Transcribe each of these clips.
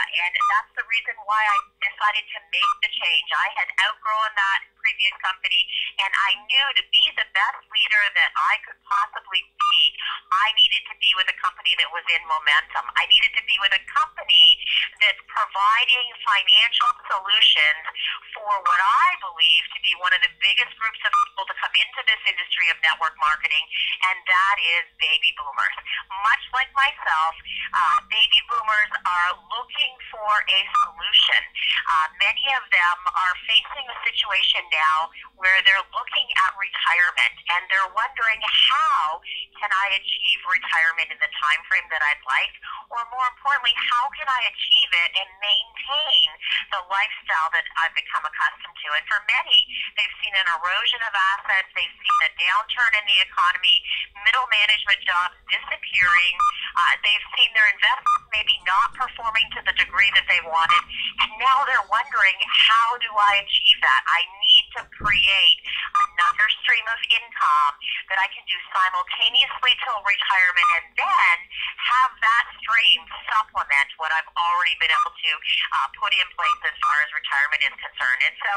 And that's the reason why I decided to make the change. I had outgrown that previous company, and I knew to be the best leader that I could possibly be, I needed to be with a company that was in momentum. I needed to be with a company that's providing financial solutions for what I believe to be one of the biggest groups of people to come into this industry of network marketing, and that is baby boomers. Much like myself, baby boomers are looking for a solution. Many of them are facing a situation now where they're looking at retirement, and they're wondering, how can I achieve retirement in the time frame that I'd like? Or more importantly, how can I achieve it and maintain the lifestyle that I've become accustomed to? And for many, they've seen an erosion of assets, they've seen a downturn in the economy, middle management jobs disappearing, they've seen their investments maybe not performing to the degree that they wanted, and now they're wondering, how do I achieve that? I need to create another stream of income that I can do simultaneously till retirement, and then have that stream supplement what I've already been able to put in place as far as retirement is concerned. And so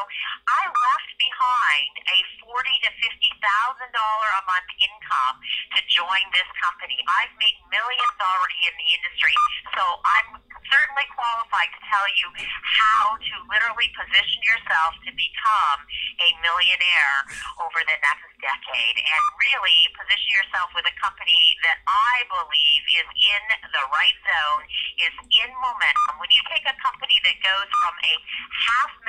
I left behind a $40,000 to $50,000 a month income to join this company. I've made millions already in the industry, so I'm certainly qualified to tell you how to literally position yourself to become a millionaire over the next decade, and really position yourself with a company that I believe is in the right zone, is in momentum. When you take a company that goes from a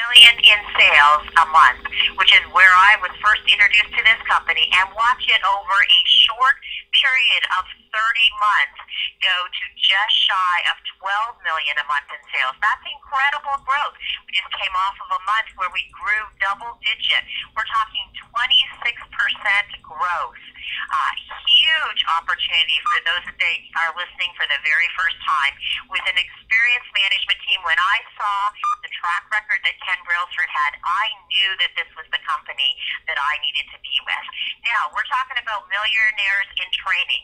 $500,000 in sales a month, which is where I was first introduced to this company, and watch it over a short period of 30 months go to just shy of $12 million a month in sales. That's incredible growth. We just came off of a month where we grew double digit. We're talking 26% growth. Huge opportunity for those that they are listening for the very first time. With an experienced management team, when I saw the track record that Ken Brailsford had, I knew that this was the company that I needed to be with. Now, we're talking about millionaires in training.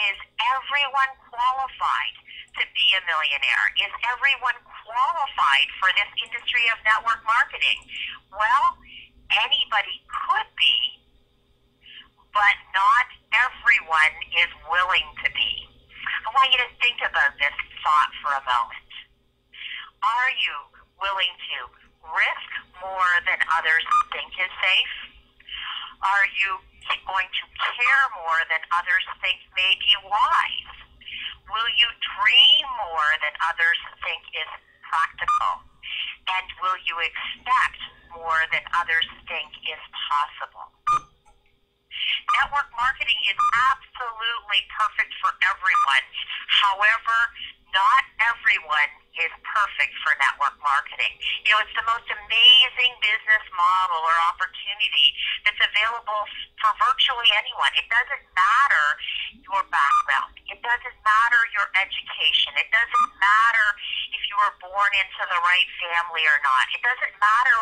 Is everyone qualified to be a millionaire? Is everyone qualified for this industry of network marketing? Well, anybody could be, but not everyone is willing to be. I want you to think about this thought for a moment. Are you willing to risk more than others think is safe? Are you going to care more than others think may be wise? Will you dream more than others think is practical? And will you expect more than others think is possible? Network marketing is absolutely perfect for everyone. However, not everyone is perfect for network marketing. You know, it's the most amazing business model or opportunity that's available for virtually anyone. It doesn't matter your background. It doesn't matter your education. It doesn't matter if you were born into the right family or not. It doesn't matter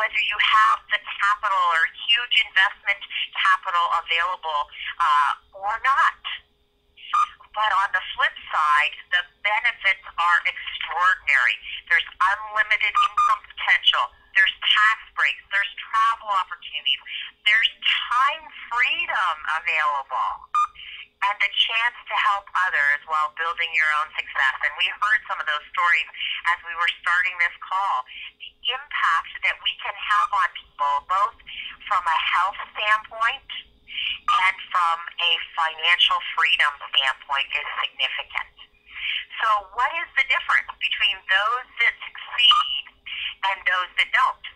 whether you have the capital or huge investment capital available or not. But on the flip side, the benefits are extraordinary. There's unlimited income potential. There's tax breaks. There's travel opportunities. There's time freedom available. And the chance to help others while building your own success. And we heard some of those stories as we were starting this call. The impact that we can have on people, both from a health standpoint and from a financial freedom standpoint, is significant. So what is the difference between those that succeed and those that don't?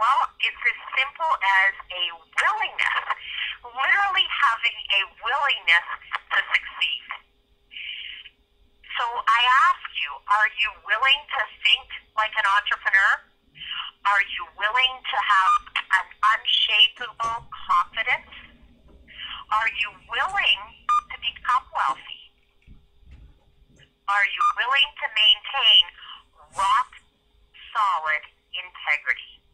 Well, it's as simple as a willingness, literally having a willingness to succeed. So I ask you, are you willing to think like an entrepreneur? Are you willing to have an unshakable confidence? Are you willing to become wealthy? Are you willing to maintain rock solid integrity?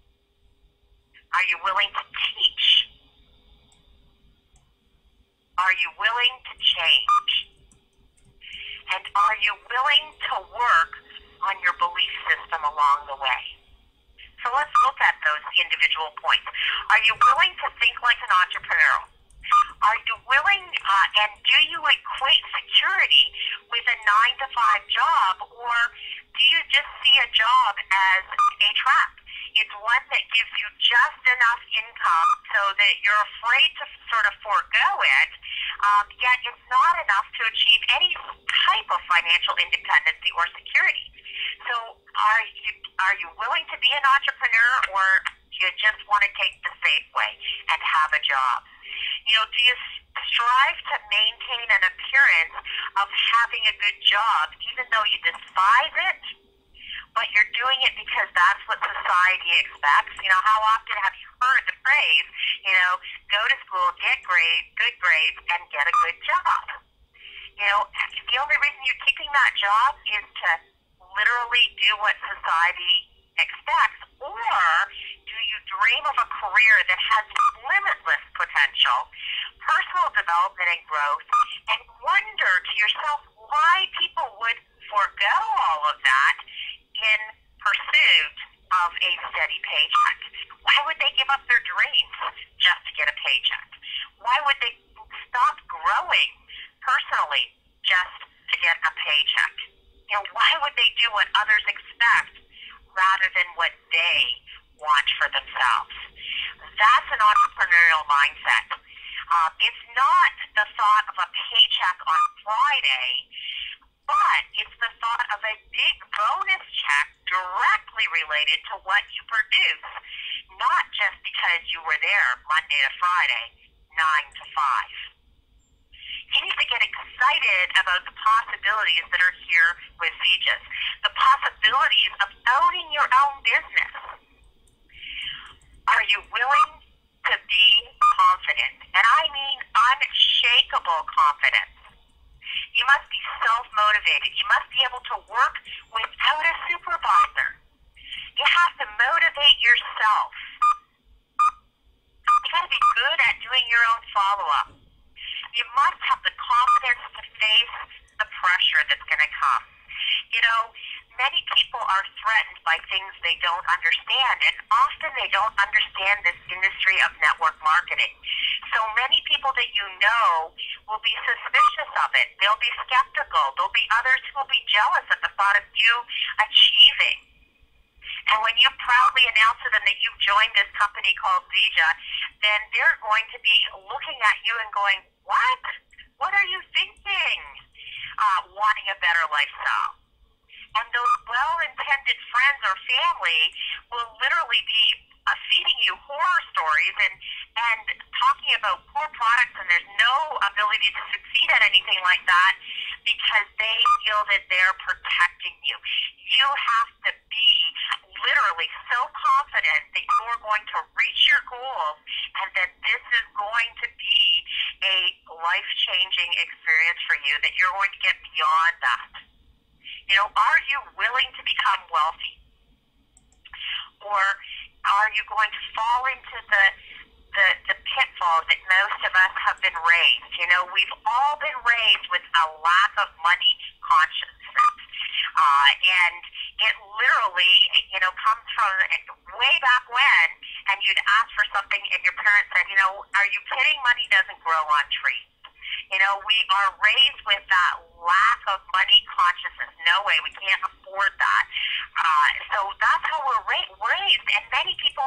Are you willing to teach? Are you willing to change? And are you willing to work away. So let's look at those individual points. Are you willing to think like an entrepreneur? Are you willing, and do you equate security with a 9-to-5 job, or do you just see a job as a trap? It's one that gives you just enough income so that you're afraid to sort of forego it, yet it's not enough to achieve any type of financial independence or security. So are you willing to be an entrepreneur, or do you just want to take the safe way and have a job? Do you strive to maintain an appearance of having a good job even though you despise it, but you're doing it because that's what society expects? How often have you heard the phrase, go to school, get good grades, and get a good job? The only reason you're keeping that job is to literally do what society expects, or do you dream of a career that has limitless potential, personal development and growth, and wonder to yourself why people would forego all of that in pursuit of a steady paycheck? Why would they give up their dreams just to get a paycheck? Why would they stop growing personally just to get a paycheck? Why would they do what others expect rather than what they want for themselves? That's an entrepreneurial mindset. It's not the thought of a paycheck on Friday, but it's the thought of a big bonus check directly related to what you produce, not just because you were there Monday to Friday, 9 to 5. You need to get excited about the possibilities that are here with Vijas, the possibilities of owning your own business. Are you willing to be confident? And I mean unshakable confidence. You must be self-motivated. You must be able to work without a supervisor. You have to motivate yourself. You got to be good at doing your own follow-up. You must have the confidence to face the pressure that's going to come. Many people are threatened by things they don't understand, and often they don't understand this industry of network marketing. So many people that you know will be suspicious of it. They'll be skeptical. There'll be others who will be jealous at the thought of you achieving. And when you proudly announce to them that you've joined this company called Vija, then they're going to be looking at you and going, what? What are you thinking? Wanting a better lifestyle. And those well-intended friends or family will literally be feeding you horror stories and talking about poor products, and there's no ability to succeed at anything like that because they feel that they're protecting you. You have to be literally so confident that you're going to reach your goals and that this is going to be a life-changing experience for you, that you're going to get beyond that. Are you willing to become wealthy? Or are you going to fall into the pitfall that most of us have been raised? We've all been raised with a lack of money consciousness. And it literally, comes from way back when, and you'd ask for something and your parents said, are you kidding? Money doesn't grow on trees. We are raised with that lack of money consciousness. No way, we can't afford that. So that's how we're raised, and many people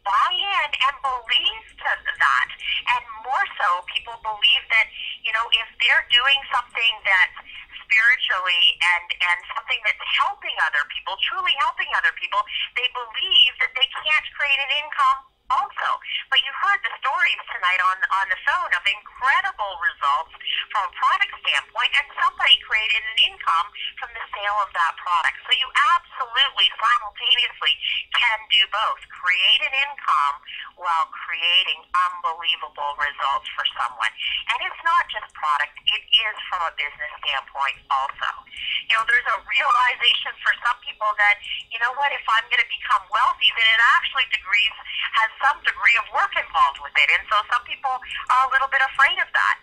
buy in and believe that. And more so, people believe that, if they're doing something that's spiritually and something that's helping other people, truly helping other people, they believe that they can't create an income also. But you heard the stories tonight on the phone of incredible results from a product standpoint, and somebody created an income from the sale of that product. So you absolutely simultaneously can do both. Create an income while creating unbelievable results for someone. And it's not just product, it is from a business standpoint also. There's a realization for some people that, if I'm going to become wealthy, then it actually has some degree of work involved with it. And so some people are a little bit afraid of that.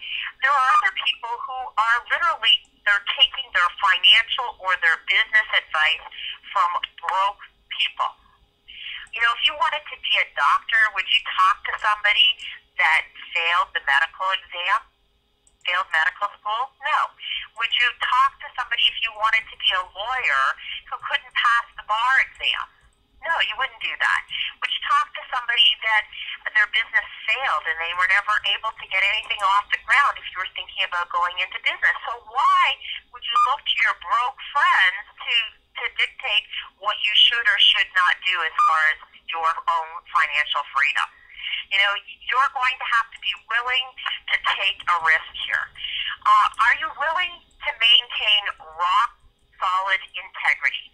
There are other people who are they're taking their financial or their business advice from broke people. You know, if you wanted to be a doctor, would you talk to somebody that failed the medical exam? Failed medical school? No. Would you talk to somebody if you wanted to be a lawyer who couldn't pass the bar exam? No, you wouldn't do that. Would you talk to somebody that their business failed and they were never able to get anything off the ground if you were thinking about going into business? So why would you look to your broke friends to dictate what you should or should not do as far as your own financial freedom? You know, you're going to have to be willing to take a risk here. Are you willing to maintain rock solid integrity?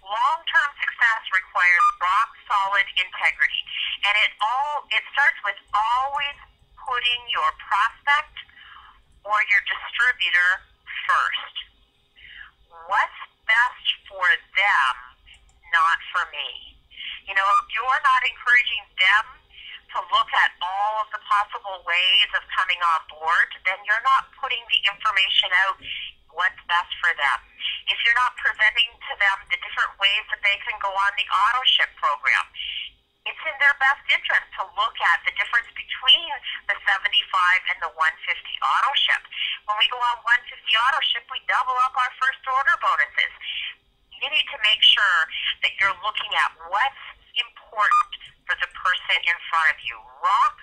Long-term success requires rock solid integrity, and it starts with always putting your prospect or your distributor first. What's best for them, not for me? You know, if you're not encouraging them to look at all of the possible ways of coming on board, then you're not putting the information out what's best for them. If you're not presenting to them the different ways that they can go on the auto ship program, it's in their best interest to look at the difference between the 75 and the 150 auto ship. When we go on 150 auto ship, we double up our first order bonuses. You need to make sure that you're looking at what's important for the person in front of you. Rock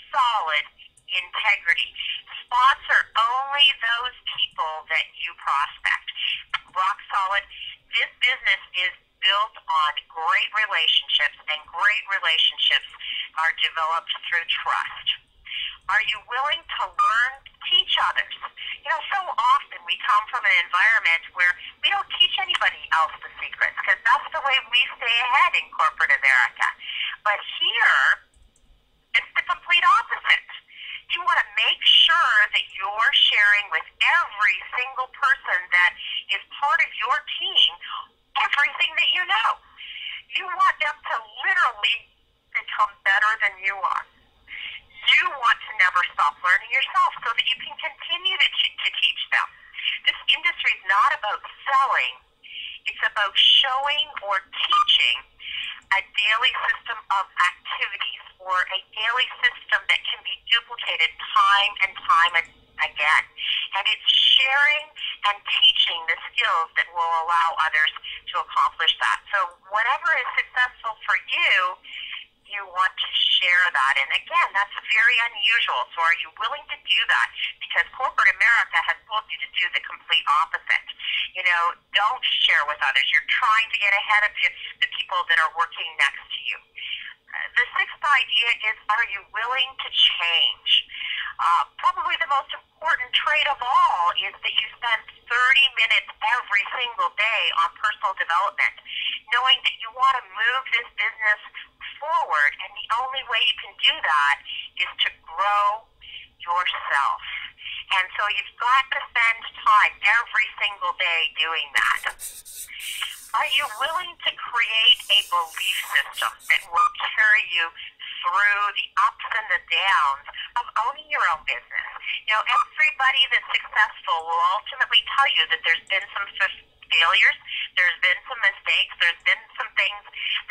solid integrity. Sponsor only those people that you prospect. Rock solid. This business is built on great relationships, and great relationships are developed through trust. Are you willing to learn, teach others? You know, so often we come from an environment where we don't teach anybody else the secrets because that's the way we stay ahead in corporate America. But here, it's the complete opposite. You want to make sure that you're sharing with every single person that is part of your team everything that you know. You want them to literally become better than you are. You want to never stop learning yourself so that you can continue to teach them. This industry is not about selling. It's about showing or teaching a daily system of activities or a daily system that can be duplicated time and time again. And it's sharing and teaching the skills that will allow others to accomplish that. So whatever is successful for you, you want to share that. And again, that's very unusual. So are you willing to do that? Because corporate America has told you to do the complete opposite. You know, don't share with others. You're trying to get ahead of the people that are working next to you. The sixth idea is, are you willing to change? Probably the most important trait of all is that you spend 30 minutes every single day on personal development, knowing that you want to move this business forward, and the only way you can do that is to grow yourself. And so you've got to spend time every single day doing that. Are you willing to create a belief system that will carry you through the ups and the downs of owning your own business? You know, everybody that's successful will ultimately tell you that there's been some failures, there's been some mistakes, there's been some things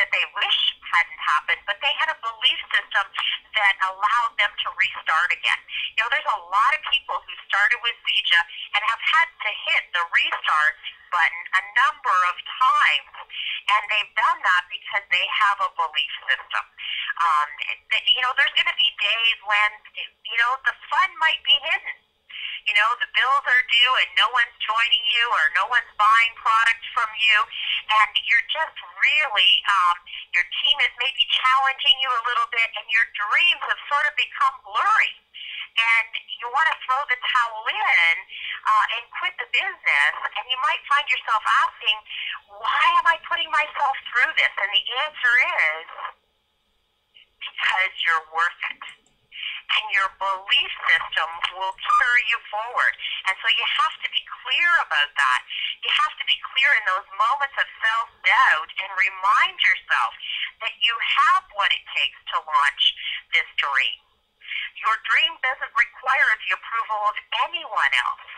that they wish hadn't happened, but they had a belief system that allowed them to restart again. You know, there's a lot of people who started with Vija and have had to hit the restart button a number of times, and they've done that because they have a belief system. You know, there's going to be days when, you know, the fun might be hidden. You know, the bills are due and no one's joining you or no one's buying products from you, and you're just really, your team is maybe challenging you a little bit, and your dreams have sort of become blurry. And you want to throw the towel in and quit the business, and you might find yourself asking, why am I putting myself through this? And the answer is, because you're worth it. And your belief system will carry you forward. And so you have to be clear about that. You have to be clear in those moments of self-doubt and remind yourself that you have what it takes to launch this dream. Your dream doesn't require the approval of anyone else.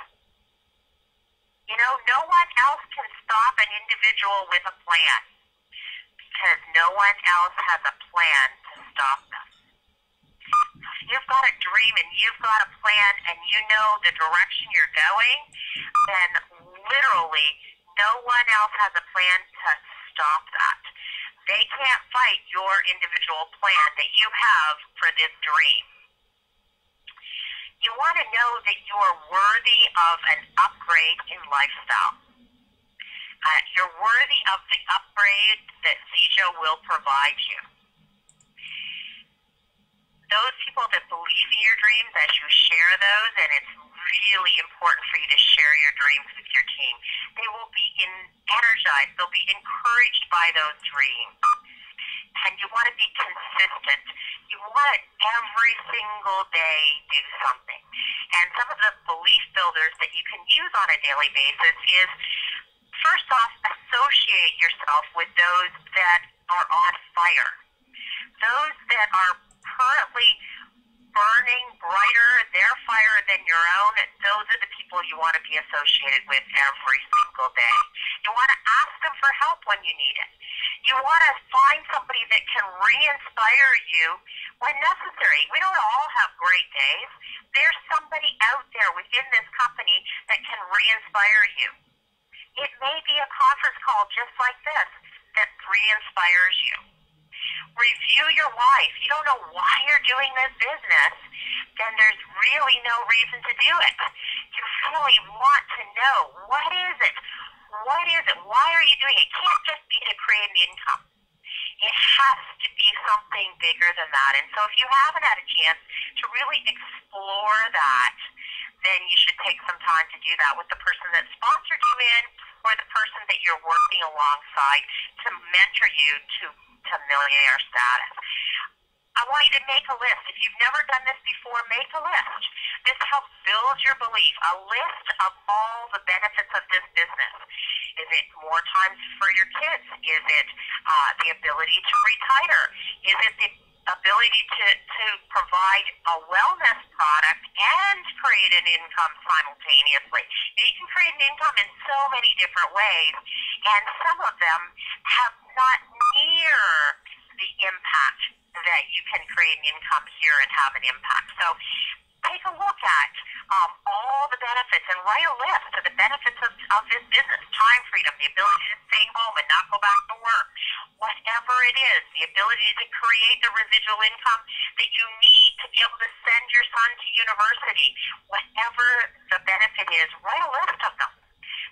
You know, no one else can stop an individual with a plan. because no one else has a plan to stop them. You've got a dream and you've got a plan and you know the direction you're going, then literally no one else has a plan to stop that. They can't fight your individual plan that you have for this dream. You want to know that you are worthy of an upgrade in lifestyle. You're worthy of the upgrade that Zija will provide you. Those people that believe in your dreams, as you share those, and it's really important for you to share your dreams with your team, they will be energized. They'll be encouraged by those dreams. And you want to be consistent. You want to every single day do something. And some of the belief builders that you can use on a daily basis is, first off, associate yourself with those that are on fire. Those that are currently burning brighter, their fire than your own, those are the people you want to be associated with every single day. You want to ask them for help when you need it. You want to find somebody that can re-inspire you when necessary. We don't all have great days. There's somebody out there within this company that can re-inspire you. It may be a conference call just like this that re-inspires you. Review your why. If you don't know why you're doing this business, then there's really no reason to do it. You really want to know, what is it? What is it? Why are you doing it? It can't just be to create an income. It has to be something bigger than that. And so if you haven't had a chance to really explore that, then you should take some time to do that with the person that sponsored you in, or the person that you're working alongside to mentor you to millionaire status. I want you to make a list. If you've never done this before, make a list. This helps build your belief. A list of all the benefits of this business. Is it more time for your kids? Is it the ability to retire? Is it the ability to provide a wellness product and create an income simultaneously? You can create an income in so many different ways, and some of them have not near the impact that you can create an income here and have an impact. So take a look at all the benefits and write a list of the benefits of this business. Time freedom, the ability to stay home and not go back to work, whatever it is, the ability to create the residual income that you need to be able to send your son to university, whatever the benefit is, write a list of them.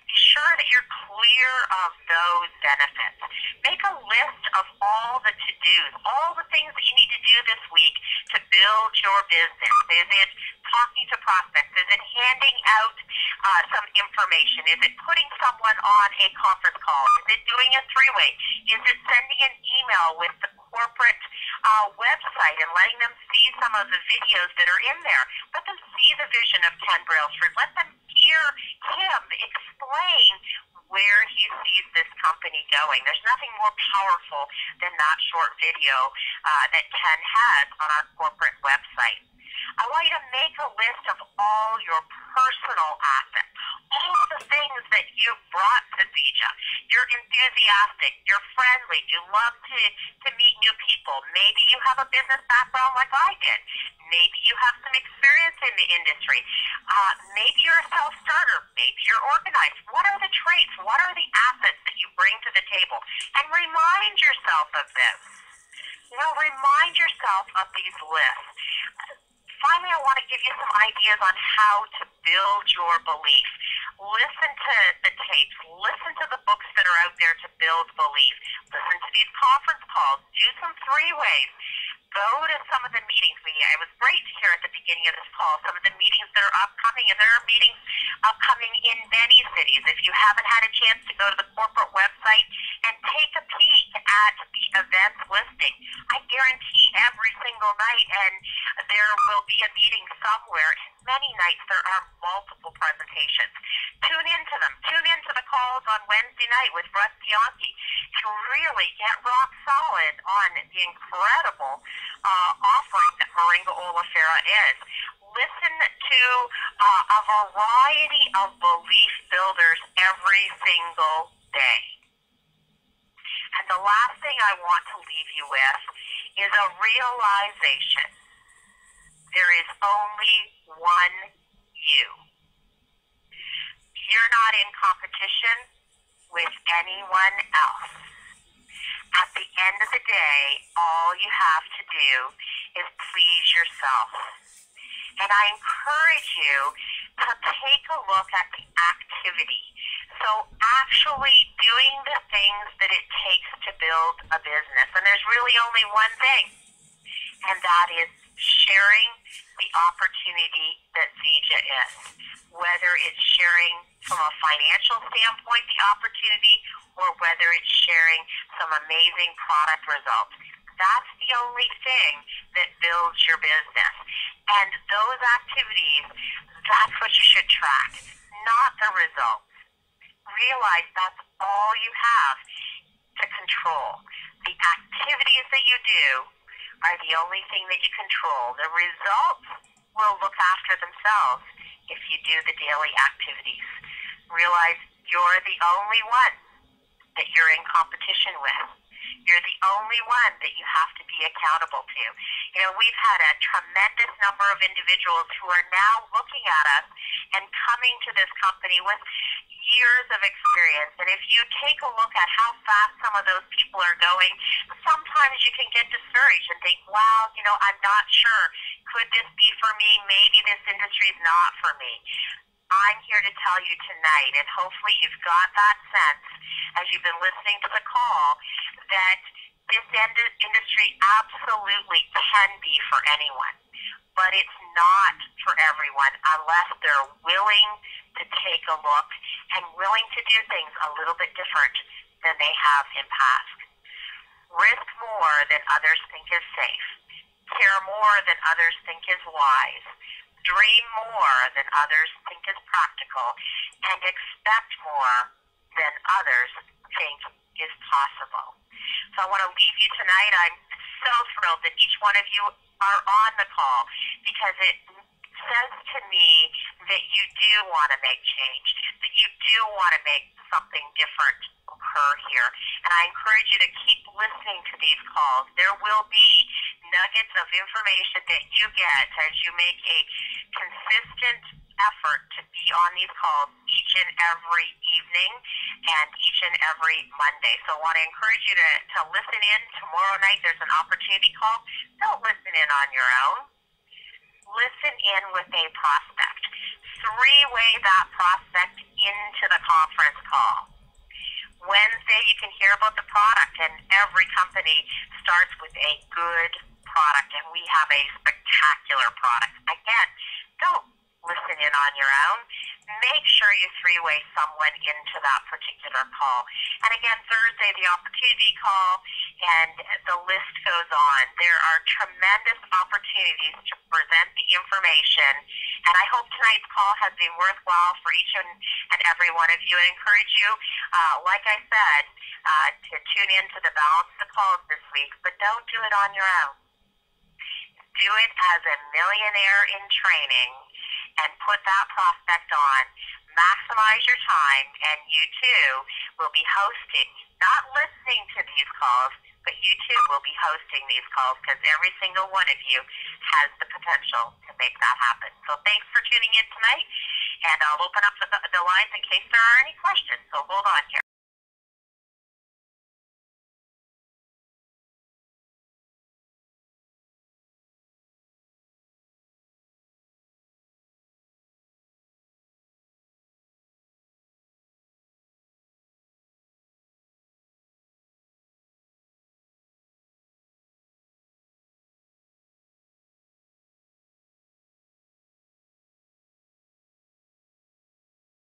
Be sure that you're clear of those benefits. Make a list of all the to-dos, all the things that you need to do this week to build your business. Is it talking to prospects? Is it handing out some information? Is it putting someone on a conference call? Is it doing a three-way? Is it sending an email with the corporate website and letting them see some of the videos that are in there? Let them see the vision of Ken Brailsford. Let them hear him explain where he sees this company going. There's nothing more powerful than that short video that Ken has on our corporate website. I want you to make a list of all your personal assets, all the things that you've brought to Zija. You're enthusiastic, you're friendly, you love to meet new people. Maybe you have a business background like I did. Maybe you have some experience in the industry. Maybe you're a self-starter. Maybe you're organized. What are the traits? What are the assets that you bring to the table? And remind yourself of this. Remind yourself of these lists. Finally, I want to give you some ideas on how to build your belief. Listen to the tapes. Listen to the books that are out there to build belief. Listen to these conference calls. Do some three-ways. Go to some of the meetings. It was great to hear at the beginning of this call some of the meetings that are upcoming, and there are meetings upcoming in many cities. If you haven't had a chance to go to the corporate website and take a peek at the events listing, I guarantee every single night, and there will be a meeting somewhere. Many nights there are multiple presentations. Tune into them. Tune into the calls on Wednesday night with Russ Bianchi to really get rock solid on the incredible offering that Moringa Olafera is. Listen to a variety of belief builders every single day. And the last thing I want to leave you with is a realization. There is only one you. You're not in competition with anyone else. At the end of the day, all you have to do is please yourself. And I encourage you to take a look at the activity. So actually doing the things that it takes to build a business. And there's really only one thing, and that is sharing the opportunity that Zija is. Whether it's sharing from a financial standpoint the opportunity, or whether it's sharing some amazing product results. That's the only thing that builds your business. And those activities, that's what you should track, not the results. Realize that's all you have to control. The activities that you do are the only thing that you control. The results will look after themselves if you do the daily activities. Realize you're the only one that you're in competition with. You're the only one that you have to be accountable to. You know, we've had a tremendous number of individuals who are now looking at us and coming to this company with years of experience. And if you take a look at how fast some of those people are going, sometimes you can get discouraged and think, wow, you know, I'm not sure. Could this be for me? Maybe this industry is not for me. I'm here to tell you tonight, and hopefully you've got that sense as you've been listening to the call, that this industry absolutely can be for anyone, but it's not for everyone unless they're willing to take a look and willing to do things a little bit different than they have in past. Risk more than others think is safe. Care more than others think is wise. Dream more than others think is practical, and expect more than others think is possible. So I want to leave you tonight. I'm so thrilled that each one of you are on the call, because it says to me that you do want to make change, that you do want to make something different occur here. And I encourage you to keep listening to these calls. There will be nuggets of information that you get as you make a consistent effort to be on these calls each and every evening and each and every Monday. So I want to encourage you to listen in. Tomorrow night there's an opportunity call. Don't listen in on your own. Listen in with a prospect. Three-way that prospect into the conference call. Wednesday, you can hear about the product, and every company starts with a good product, and we have a spectacular product. Again, don't listen in on your own. Make sure you three-way someone into that particular call. And again, Thursday, the opportunity call, and the list goes on. There are tremendous opportunities to present the information, and I hope tonight's call has been worthwhile for each and every one of you. I encourage you, like I said, to tune in to the balance of the calls this week, but don't do it on your own. Do it as a millionaire in training and put that prospect on. Maximize your time, and you too will be hosting, not listening to these calls, but you too will be hosting these calls, because every single one of you has the potential to make that happen. So thanks for tuning in tonight, and I'll open up the lines in case there are any questions. So hold on here.